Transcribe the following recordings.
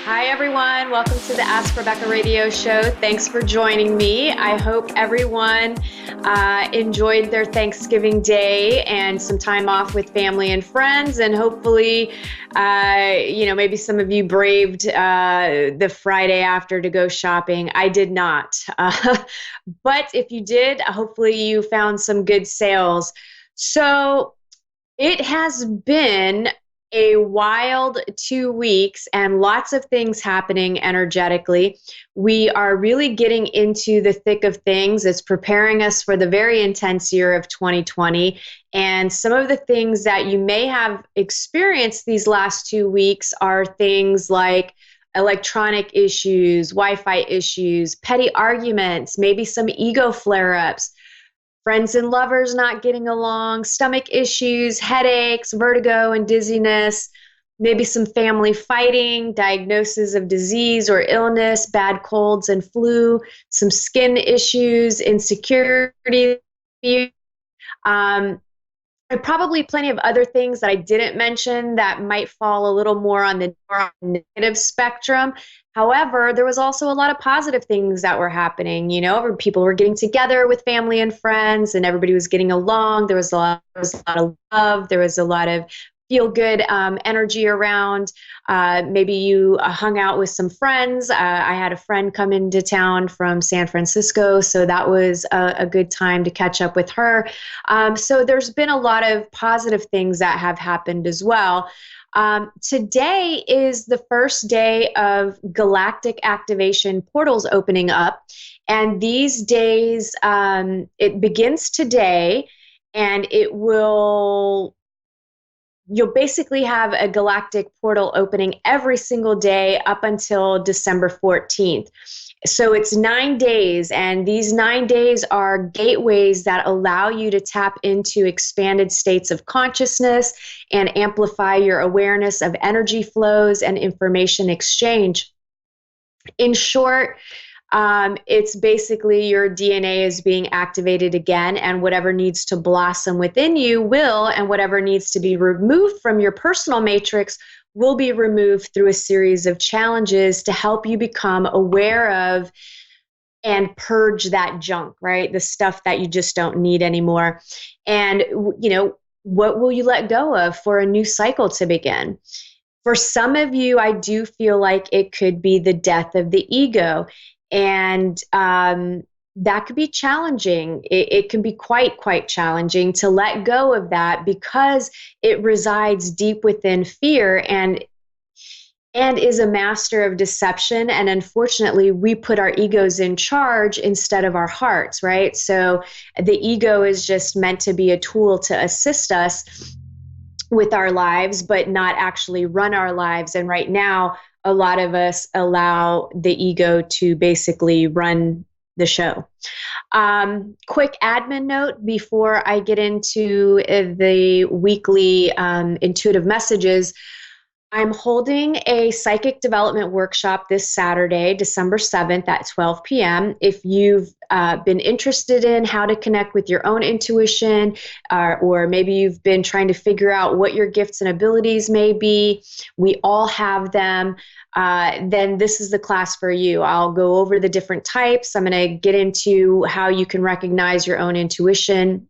Hi, everyone. Welcome to the Ask Rebecca radio show. Thanks for joining me. I hope everyone enjoyed their Thanksgiving day and some time off with family and friends. And hopefully, maybe some of you braved the Friday after to go shopping. I did not. But if you did, hopefully you found some good sales. So, it has been a wild 2 weeks and lots of things happening energetically. We are really getting into the thick of things. It's preparing us for the very intense year of 2020. And some of the things that you may have experienced these last 2 weeks are things like electronic issues, Wi-Fi issues, petty arguments, maybe some ego flare-ups, friends and lovers not getting along, stomach issues, headaches, vertigo and dizziness, maybe some family fighting, diagnosis of disease or illness, bad colds and flu, some skin issues, insecurity, and probably plenty of other things that I didn't mention that might fall a little more on the negative spectrum. However, there was also a lot of positive things that were happening. You know, people were getting together with family and friends, and everybody was getting along. There was a lot of love. There was a lot of feel good energy around. Maybe you hung out with some friends. I had a friend come into town from San Francisco, so that was a good time to catch up with her. So there's been a lot of positive things that have happened as well. Today is the first day of galactic activation portals opening up. And these days, it begins today, and you'll basically have a galactic portal opening every single day up until December 14th. So it's 9 days, and these 9 days are gateways that allow you to tap into expanded states of consciousness and amplify your awareness of energy flows and information exchange. In short, it's basically your DNA is being activated again, and whatever needs to blossom within you will, and whatever needs to be removed from your personal matrix will be removed through a series of challenges to help you become aware of and purge that junk, right? The stuff that you just don't need anymore. And, what will you let go of for a new cycle to begin? For some of you, I do feel like it could be the death of the ego. And that could be challenging. It can be quite challenging to let go of that because it resides deep within fear and is a master of deception. And unfortunately, we put our egos in charge instead of our hearts, right? So the ego is just meant to be a tool to assist us with our lives, but not actually run our lives. And right now, a lot of us allow the ego to basically run the show. Quick admin note before I get into the weekly intuitive messages. I'm holding a psychic development workshop this Saturday, December 7th at 12 p.m. If you've been interested in how to connect with your own intuition, or maybe you've been trying to figure out what your gifts and abilities may be, we all have them, then this is the class for you. I'll go over the different types. I'm going to get into how you can recognize your own intuition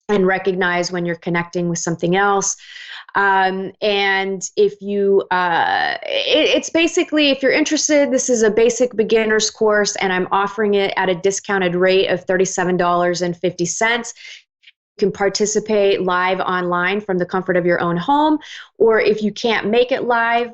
and recognize when you're connecting with something else. And if you, it's basically, if you're interested, this is a basic beginner's course, and I'm offering it at a discounted rate of $37.50. You can participate live online from the comfort of your own home, or if you can't make it live,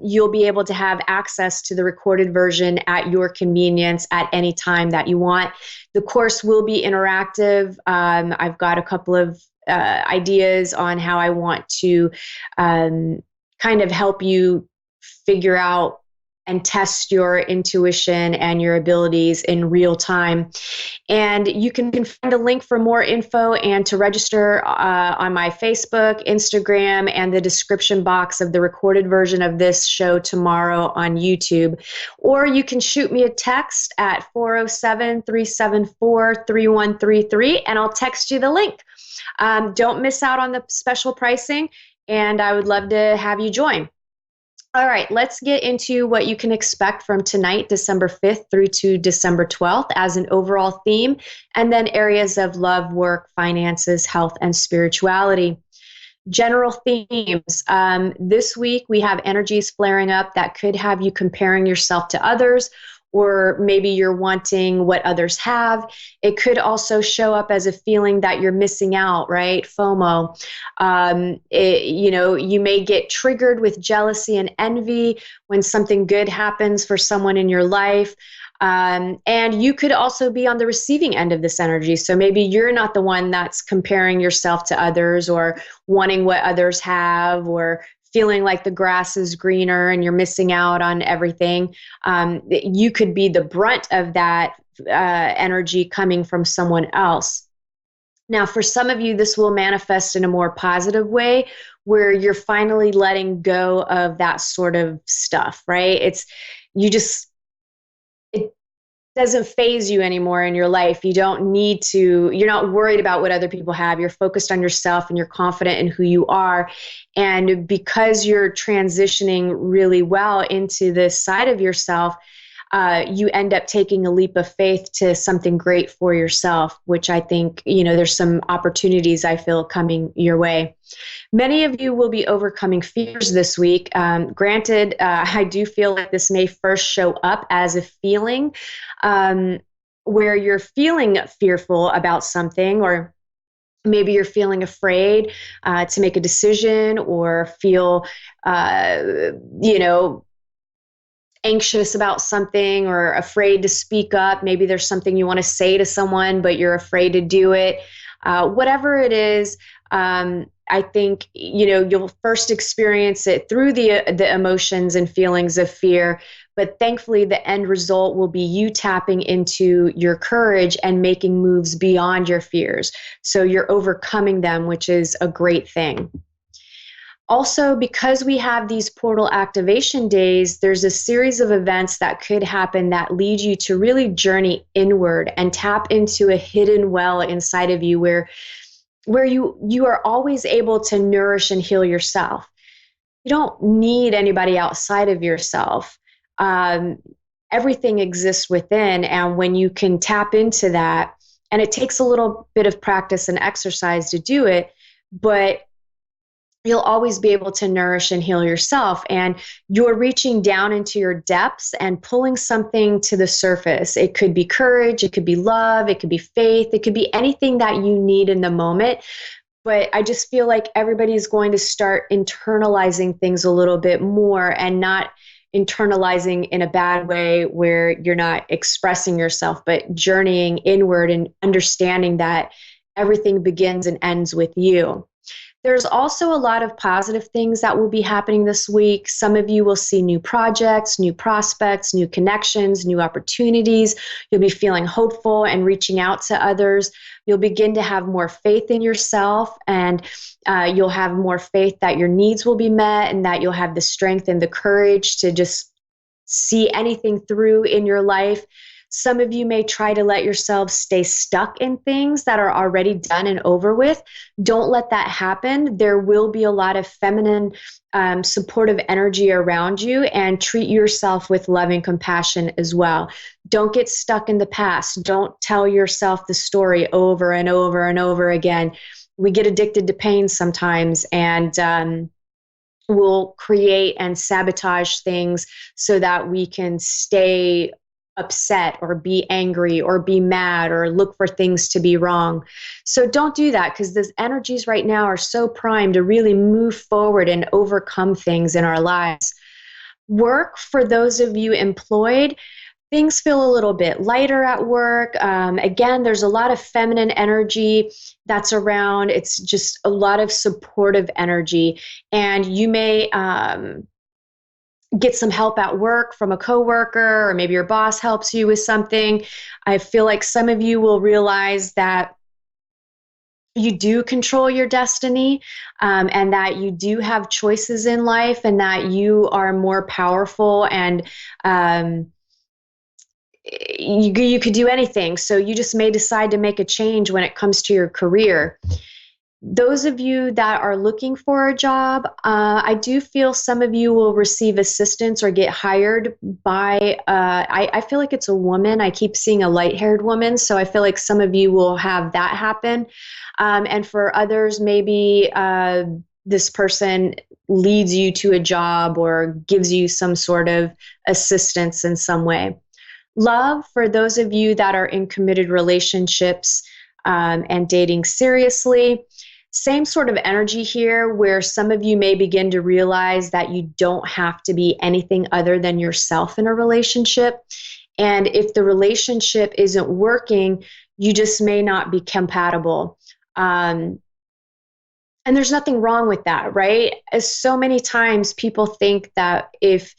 you'll be able to have access to the recorded version at your convenience at any time that you want. The course will be interactive. I've got a couple of ideas on how I want to kind of help you figure out and test your intuition and your abilities in real time. And you can find a link for more info and to register on my Facebook, Instagram, and the description box of the recorded version of this show tomorrow on YouTube. Or you can shoot me a text at 407-374-3133, and I'll text you the link. Don't miss out on the special pricing, and I would love to have you join. All right, let's get into what you can expect from tonight, December 5th through to December 12th, as an overall theme, and then areas of love, work, finances, health, and spirituality. General themes. This week, we have energies flaring up that could have you comparing yourself to others, or maybe you're wanting what others have. It could also show up as a feeling that you're missing out, right? FOMO. You may get triggered with jealousy and envy when something good happens for someone in your life. And you could also be on the receiving end of this energy. So maybe you're not the one that's comparing yourself to others or wanting what others have or feeling like the grass is greener and you're missing out on everything. You could be the brunt of that energy coming from someone else. Now, for some of you, this will manifest in a more positive way where you're finally letting go of that sort of stuff, right? You just, it doesn't phase you anymore in your life. You're not worried about what other people have. You're focused on yourself and you're confident in who you are. And because you're transitioning really well into this side of yourself, you end up taking a leap of faith to something great for yourself, which I think, there's some opportunities I feel coming your way. Many of you will be overcoming fears this week. Granted, I do feel like this may first show up as a feeling where you're feeling fearful about something, or maybe you're feeling afraid to make a decision, or feel, anxious about something or afraid to speak up. Maybe there's something you want to say to someone, but you're afraid to do it. Whatever it is, I think, you'll first experience it through the emotions and feelings of fear, but thankfully the end result will be you tapping into your courage and making moves beyond your fears. So you're overcoming them, which is a great thing. Also, because we have these portal activation days, there's a series of events that could happen that lead you to really journey inward and tap into a hidden well inside of you where you are always able to nourish and heal yourself. You don't need anybody outside of yourself. Everything exists within, and when you can tap into that, and it takes a little bit of practice and exercise to do it, but you'll always be able to nourish and heal yourself. And you're reaching down into your depths and pulling something to the surface. It could be courage, it could be love, it could be faith, it could be anything that you need in the moment. But I just feel like everybody's going to start internalizing things a little bit more, and not internalizing in a bad way where you're not expressing yourself, but journeying inward and understanding that everything begins and ends with you. There's also a lot of positive things that will be happening this week. Some of you will see new projects, new prospects, new connections, new opportunities. You'll be feeling hopeful and reaching out to others. You'll begin to have more faith in yourself, and you'll have more faith that your needs will be met, and that you'll have the strength and the courage to just see anything through in your life. Some of you may try to let yourselves stay stuck in things that are already done and over with. Don't let that happen. There will be a lot of feminine, supportive energy around you, and treat yourself with loving compassion as well. Don't get stuck in the past. Don't tell yourself the story over and over and over again. We get addicted to pain sometimes, and we'll create and sabotage things so that we can stay upset or be angry or be mad or look for things to be wrong. So don't do that, because these energies right now are so primed to really move forward and overcome things in our lives. Work, for those of you employed, things feel a little bit lighter at work. Again, there's a lot of feminine energy that's around. It's just a lot of supportive energy. And you may get some help at work from a coworker, or maybe your boss helps you with something. I feel like some of you will realize that you do control your destiny, and that you do have choices in life, and that you are more powerful, and you could do anything. So you just may decide to make a change when it comes to your career. those of you that are looking for a job, I do feel some of you will receive assistance or get hired by, I feel like it's a woman. I keep seeing a light haired woman. So I feel like some of you will have that happen. And for others, maybe this person leads you to a job or gives you some sort of assistance in some way. Love, for those of you that are in committed relationships and dating seriously, same sort of energy here where some of you may begin to realize that you don't have to be anything other than yourself in a relationship. And if the relationship isn't working, you just may not be compatible. And there's nothing wrong with that, right? As so many times people think that if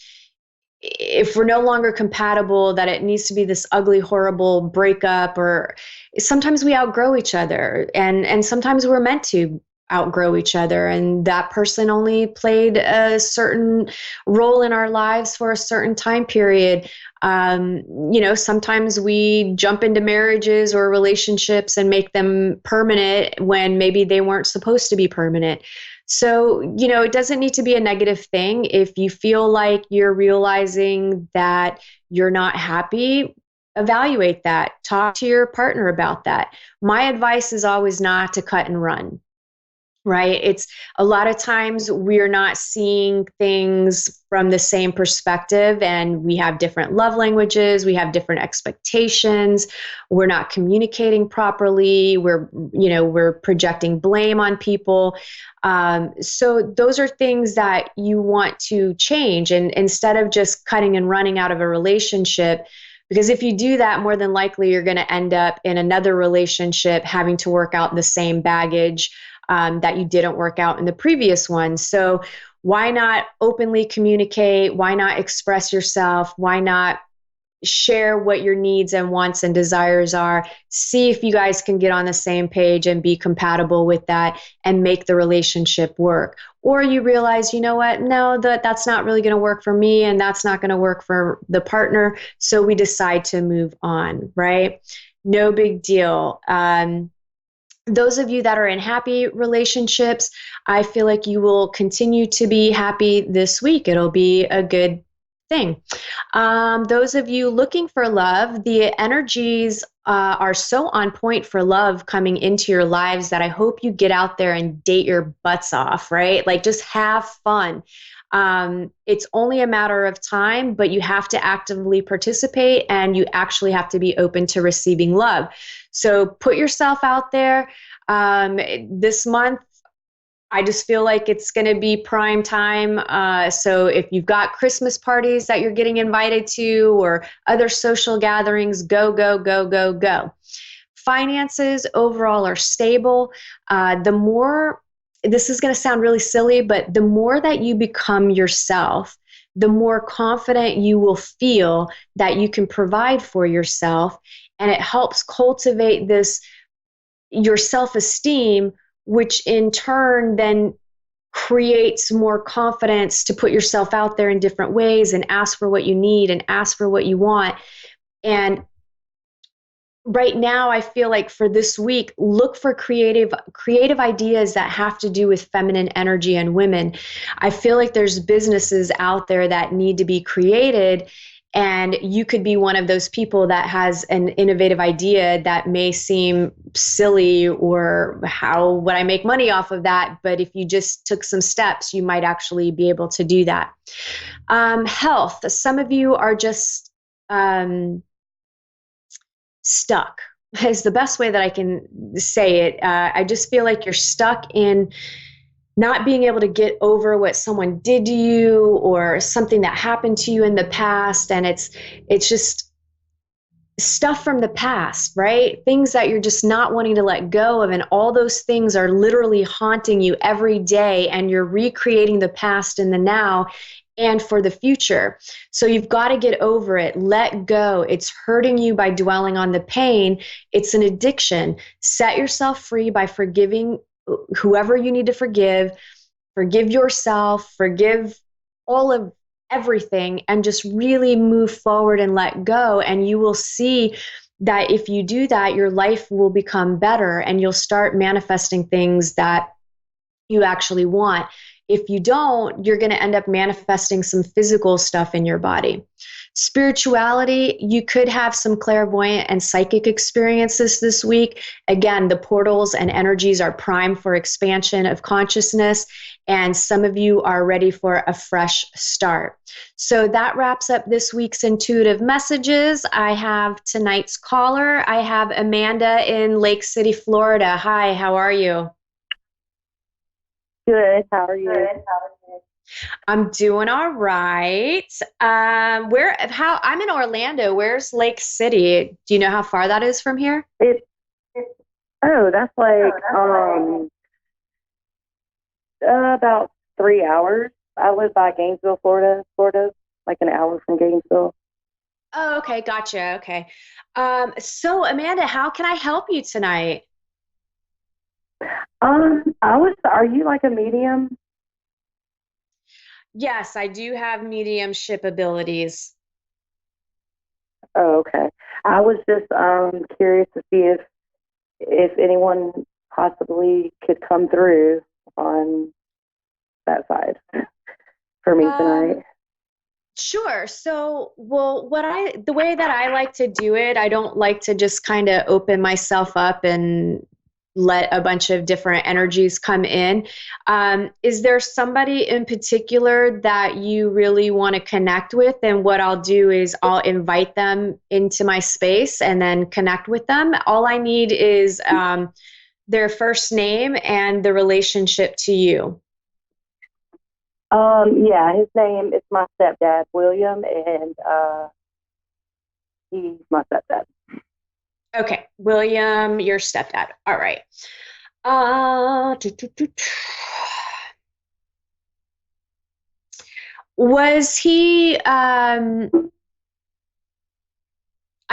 we're no longer compatible, that it needs to be this ugly, horrible breakup, or sometimes we outgrow each other, and sometimes we're meant to outgrow each other, and that person only played a certain role in our lives for a certain time period. Sometimes we jump into marriages or relationships and make them permanent when maybe they weren't supposed to be permanent. So, it doesn't need to be a negative thing. If you feel like you're realizing that you're not happy, evaluate that. Talk to your partner about that. My advice is always not to cut and run. Right? It's a lot of times we're not seeing things from the same perspective, and we have different love languages, we have different expectations, we're not communicating properly, we're projecting blame on people. So those are things that you want to change, and instead of just cutting and running out of a relationship, because if you do that, more than likely you're going to end up in another relationship having to work out the same baggage that you didn't work out in the previous one. So why not openly communicate? Why not express yourself? Why not share what your needs and wants and desires are? See if you guys can get on the same page and be compatible with that and make the relationship work. Or you realize, you know what? No, that's not really going to work for me, and that's not going to work for the partner. So we decide to move on, right? No big deal. Those of you that are in happy relationships, I feel like you will continue to be happy this week. It'll be a good thing. Those of you looking for love, the energies are so on point for love coming into your lives that I hope you get out there and date your butts off, right? Like, just have fun. It's only a matter of time, but you have to actively participate, and you actually have to be open to receiving love. So put yourself out there. This month, I just feel like it's going to be prime time. So if you've got Christmas parties that you're getting invited to, or other social gatherings, go, go, go, go, go. Finances overall are stable. This is going to sound really silly, but the more that you become yourself, the more confident you will feel that you can provide for yourself. And it helps cultivate your self-esteem, which in turn then creates more confidence to put yourself out there in different ways and ask for what you need and ask for what you want. And right now, I feel like for this week, look for creative ideas that have to do with feminine energy and women. I feel like there's businesses out there that need to be created, and you could be one of those people that has an innovative idea that may seem silly, or how would I make money off of that? But if you just took some steps, you might actually be able to do that. Health. Some of you are just stuck, is the best way that I can say it. I just feel like you're stuck in not being able to get over what someone did to you or something that happened to you in the past. And it's just stuff from the past, right? Things that you're just not wanting to let go of. And all those things are literally haunting you every day. And you're recreating the past in the now and for the future. So you've got to get over it. Let go. It's hurting you by dwelling on the pain. It's an addiction. Set yourself free by forgiving whoever you need to forgive yourself, forgive all of everything, and just really move forward and let go. And you will see that if you do that, your life will become better and you'll start manifesting things that you actually want. If you don't, you're going to end up manifesting some physical stuff in your body. Spirituality, you could have some clairvoyant and psychic experiences this week. Again, the portals and energies are primed for expansion of consciousness, and some of you are ready for a fresh start. So that wraps up this week's intuitive messages. I have tonight's caller. I have Amanda in Lake City, Florida. Hi, how are you? Good. How are you? I'm doing all right. I'm in Orlando. Where's Lake City? Do you know how far that is from here? That's like about 3 hours. I live by Gainesville, Florida, like an hour from Gainesville. Oh, okay, gotcha. Okay. So Amanda, how can I help you tonight? Are you like a medium? Yes, I do have mediumship abilities. Oh, okay. I was just curious to see if anyone possibly could come through on that side for me tonight. Sure. So, well, the way that I like to do it, I don't like to just kind of open myself up and let a bunch of different energies come in. Is there somebody in particular that you really want to connect with? And what I'll do is I'll invite them into my space and then connect with them. All I need is their first name and the relationship to you. Yeah, his name is my stepdad, William, and he's my stepdad. Okay, William, your stepdad. All right. Uh, do, do, do, do. Was he, I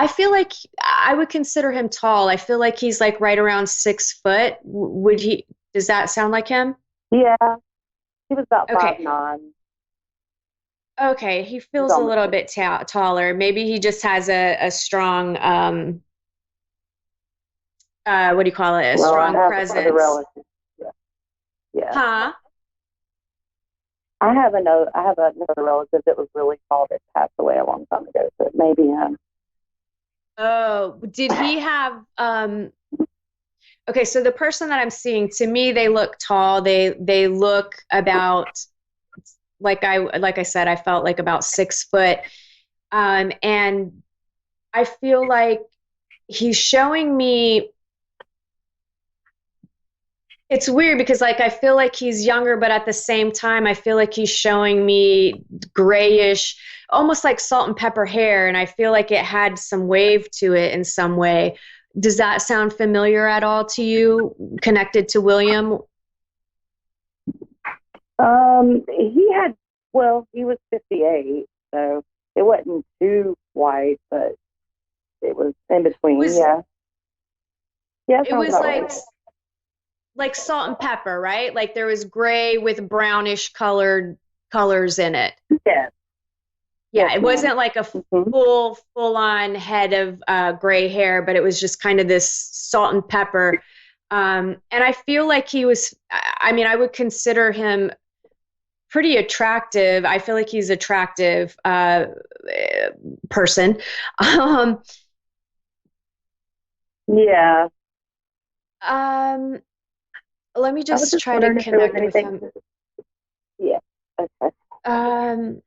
feel like I would consider him tall. I feel like he's like right around 6 foot. Does that sound like him? Yeah, he was about Okay. 5'9". Okay, he He's feels a almost little 6. bit taller. Maybe he just has a strong, what do you call it? A Well, I strong have other presence. relatives. Yeah, yeah. Huh? I have another relative that was really tall that passed away a long time ago. So it may be him. Oh, did he have okay, so the person that I'm seeing, to me, they look tall. They look about like I said, I felt like about 6 foot. And I feel like he's showing me it's weird because like I feel like he's younger, but at the same time, I feel like he's showing me grayish, almost like salt and pepper hair, and I feel like it had some wave to it in some way. Does that sound familiar at all to you, connected to William? He was 58, so it wasn't too white, but it was in between. Yeah, yeah, It sounds was about right. like salt and pepper, right? Like there was gray with brownish colored colors in it. Yeah, Yeah, yes, it ma'am. wasn't like a Mm-hmm. full on head of gray hair, but it was just kind of this salt and pepper. And I feel like he was, I mean, I would consider him pretty attractive. I feel like he's attractive person. Um, Yeah, um, Let me I was just just try to wondering if there was connect with anything. him. Yeah. Okay. Um,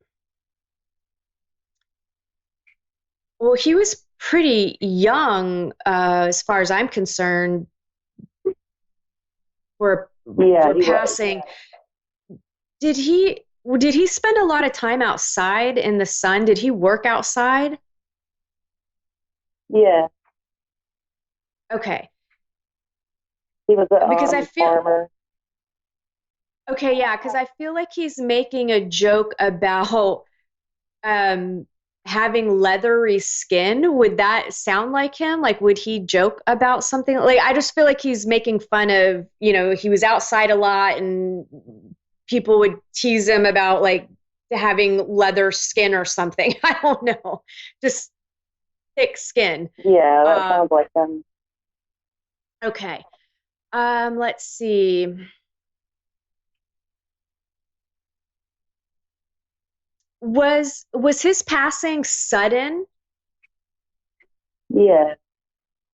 well, he was pretty young, as far as I'm concerned, for Yeah, for he was. passing. Did he spend a lot of time outside in the sun? Did he work outside? Yeah, Okay. he was a Because I feel farmer. okay, yeah, because I feel like he's making a joke about um having leathery skin. Would that sound like him? Like would he joke about something? Like I just feel like he's making fun of, he was outside a lot and people would tease him about like having leather skin or something. I don't know. Just thick skin. Yeah, that Um, sounds like them. okay. Let's see. Was his passing sudden? Yeah.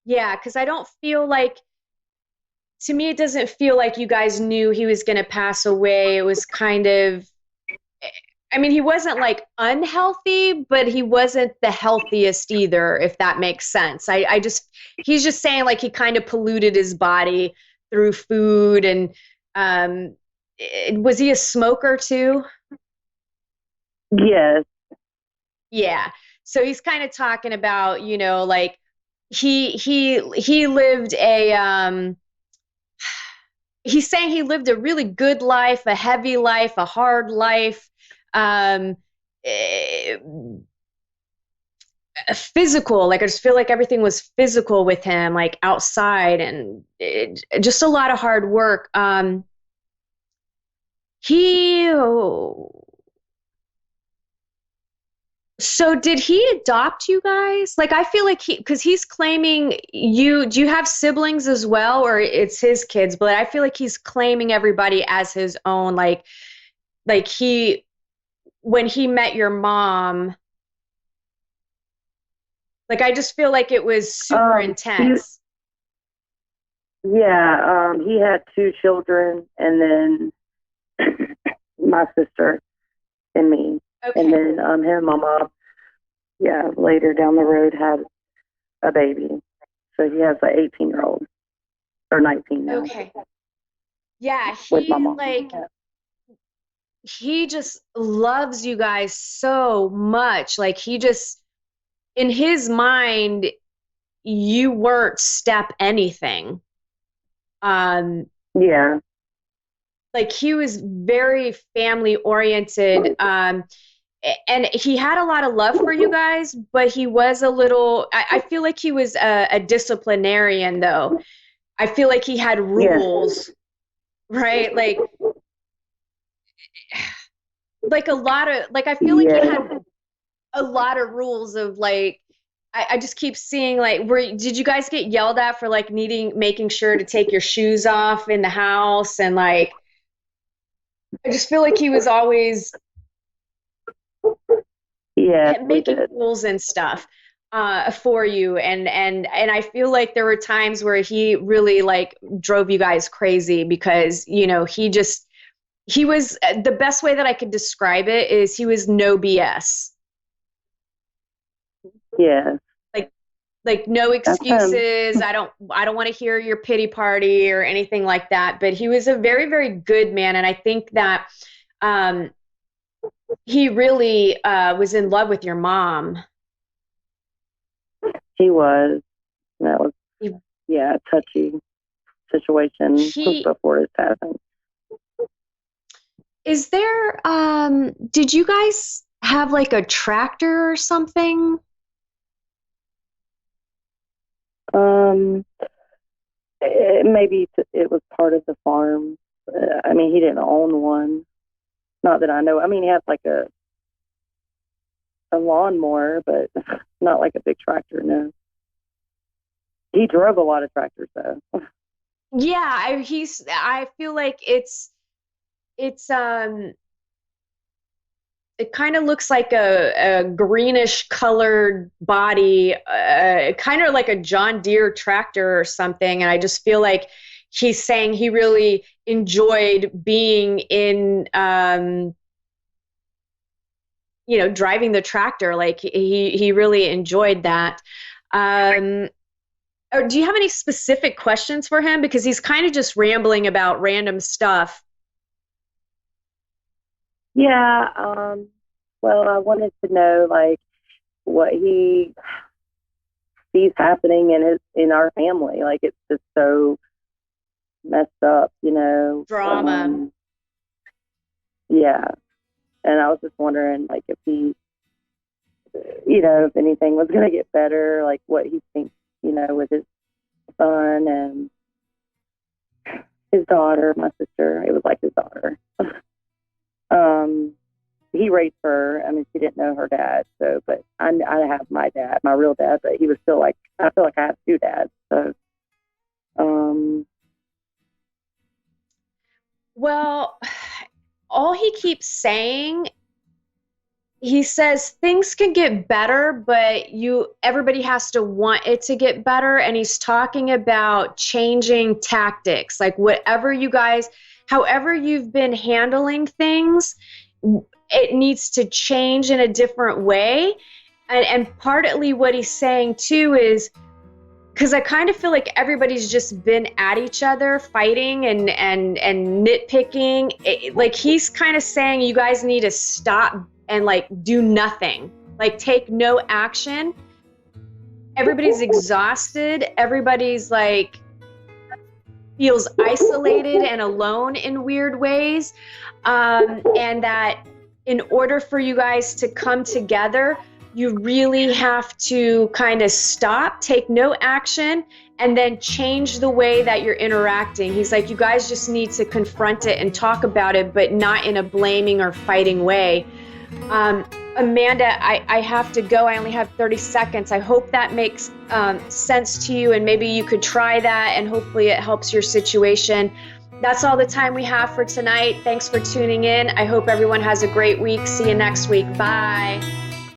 Yeah, because I don't feel like, to me, it doesn't feel like you guys knew he was going to pass away. It was kind of, I mean, he wasn't like unhealthy, but he wasn't the healthiest either, if that makes sense. I just, he's just saying like he kind of polluted his body through food. And was he a smoker too? Yes. Yeah. So he's kind of talking about, like he lived he's saying he lived a really good life, a heavy life, a hard life. Um, eh, Physical, like I just feel like everything was physical with him, like outside, and just a lot of hard work. He So did he adopt you guys? Like I feel like because he's claiming you, do you have siblings as well, or it's his kids? But I feel like he's claiming everybody as his own. Like he, when he met your mom, like I just feel like it was super He, intense. yeah, he had two children, and then my sister and me, and Okay. then him and my mom. Yeah, later down the road had a baby. So he has an 18-year-old or 19 now Okay. Yeah, with my mom. he just loves you guys so much. Like he just, in his mind, you weren't step anything. Um, Yeah, like he was very family oriented. And he had a lot of love for you guys, but he was a little, I feel like he was a disciplinarian though. I feel like he had yeah, rules, right? Like a lot of, like I feel like he yeah, had a lot of rules of like, I just keep seeing like, did you guys get yelled at for like making sure to take your shoes off in the house? And like, I just feel like he was always yeah, we making did. rules and stuff for you. And I feel like there were times where he really like drove you guys crazy because, he was, the best way that I could describe it is he was no BS. Yeah, Like no that's him. excuses. I don't want to hear your pity party or anything like that. But he was a very, very good man. And I think that um, he really was in love with your mom. He was. That was, He, yeah, a touchy situation he before his passing. is there did you guys have like a tractor or something? Um, Maybe it was part of the farm. I mean, he didn't own one. Not that I know. I mean, he had like a lawnmower, but not like a big tractor. No, he drove a lot of tractors though. Yeah, I feel like it's it kind of looks like a greenish colored body, kind of like a John Deere tractor or something. And I just feel like he's saying he really enjoyed being in, driving the tractor. Like he really enjoyed that. Um, or do you have any specific questions for him? Because he's kind of just rambling about random stuff. Yeah. Well, I wanted to know like what he sees happening in our family. Like it's just so messed up, you know. Drama. Yeah. And I was just wondering, like, if he, if anything was going to get better, like what he thinks, with his son and his daughter, my sister. It was like his daughter. um, he raised her. I mean, she didn't know her dad, so, but I have my dad, my real dad, but he was still like, I feel like I have two dads. So, Well, all he keeps saying, he says things can get better, but everybody has to want it to get better. And he's talking about changing tactics, like whatever you guys, however you've been handling things, it needs to change in a different way. And partly what he's saying too is, because I kind of feel like everybody's just been at each other fighting and nitpicking. Like he's kind of saying you guys need to stop and like do nothing, like take no action. Everybody's exhausted. Everybody's like feels isolated and alone in weird ways. And that in order for you guys to come together, you really have to kind of stop, take no action, and then change the way that you're interacting. He's like, you guys just need to confront it and talk about it, but not in a blaming or fighting way. Amanda, I have to go. I only have 30 seconds. I hope that makes sense to you, and maybe you could try that, and hopefully it helps your situation. That's all the time we have for tonight. Thanks for tuning in. I hope everyone has a great week. See you next week. Bye.